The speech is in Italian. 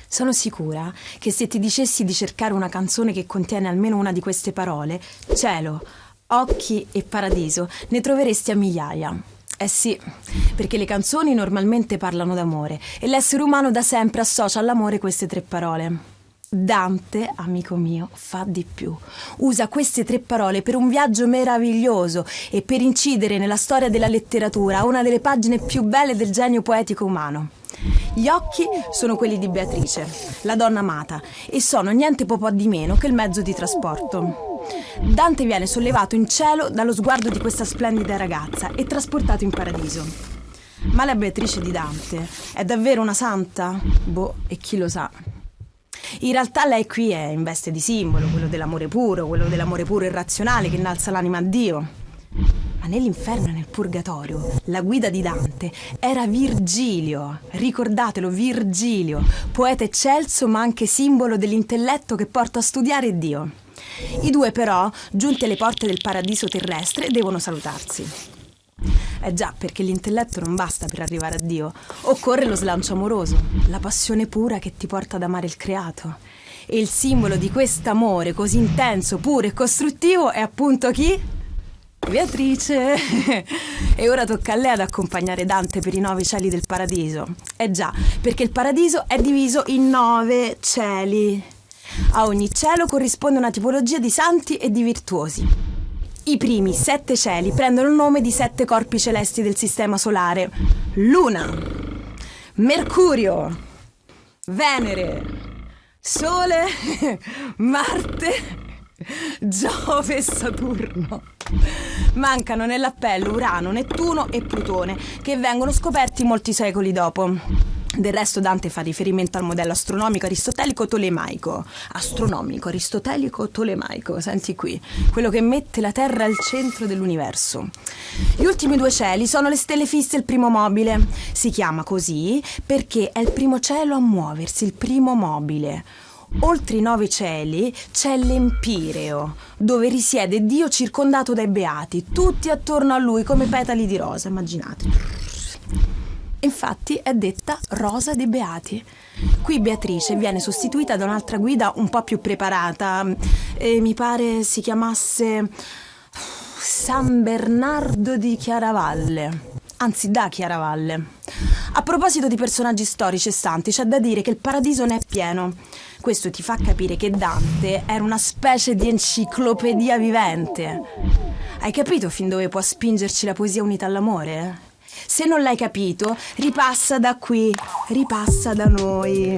Sono sicura che se ti dicessi di cercare una canzone che contiene almeno una di queste parole, cielo, occhi e paradiso, ne troveresti a migliaia. Eh sì, perché le canzoni normalmente parlano d'amore e l'essere umano da sempre associa all'amore queste tre parole. Dante, amico mio, fa di più. Usa queste tre parole per un viaggio meraviglioso e per incidere nella storia della letteratura una delle pagine più belle del genio poetico umano. Gli occhi sono quelli di Beatrice, la donna amata, e sono niente po' di meno che il mezzo di trasporto. Dante viene sollevato in cielo dallo sguardo di questa splendida ragazza e trasportato in paradiso. Ma la Beatrice di Dante è davvero una santa? Boh, e chi lo sa. In realtà lei qui è in veste di simbolo, quello dell'amore puro irrazionale che innalza l'anima a Dio. Ma nell'inferno e nel purgatorio la guida di Dante era Virgilio, ricordatelo, Virgilio, poeta eccelso ma anche simbolo dell'intelletto che porta a studiare Dio. I due però, giunti alle porte del paradiso terrestre, devono salutarsi. Già, perché l'intelletto non basta per arrivare a Dio, occorre lo slancio amoroso, la passione pura che ti porta ad amare il creato. E il simbolo di quest'amore così intenso, puro e costruttivo è appunto chi? Beatrice! E ora tocca a lei ad accompagnare Dante per i 9 cieli del paradiso. Già, perché il paradiso è diviso in 9 cieli. A ogni cielo corrisponde una tipologia di santi e di virtuosi. I primi 7 cieli prendono il nome di 7 corpi celesti del sistema solare: Luna, Mercurio, Venere, Sole, Marte, Giove e Saturno. Mancano nell'appello Urano, Nettuno e Plutone, che vengono scoperti molti secoli dopo. Del resto Dante fa riferimento al modello astronomico aristotelico-tolemaico. Senti qui, quello che mette la Terra al centro dell'universo. Gli ultimi 2 cieli sono le stelle fisse e il primo mobile. Si chiama così perché è il primo cielo a muoversi, il primo mobile. Oltre i 9 cieli c'è l'Empireo, dove risiede Dio circondato dai beati, tutti attorno a lui come petali di rosa, immaginate. Infatti è detta Rosa dei Beati. Qui Beatrice viene sostituita da un'altra guida un po' più preparata, mi pare si chiamasse San Bernardo di Chiaravalle. Anzi, da Chiaravalle. A proposito di personaggi storici e santi, c'è da dire che il paradiso ne è pieno. Questo ti fa capire che Dante era una specie di enciclopedia vivente. Hai capito fin dove può spingerci la poesia unita all'amore? Se non l'hai capito, ripassa da qui, ripassa da noi.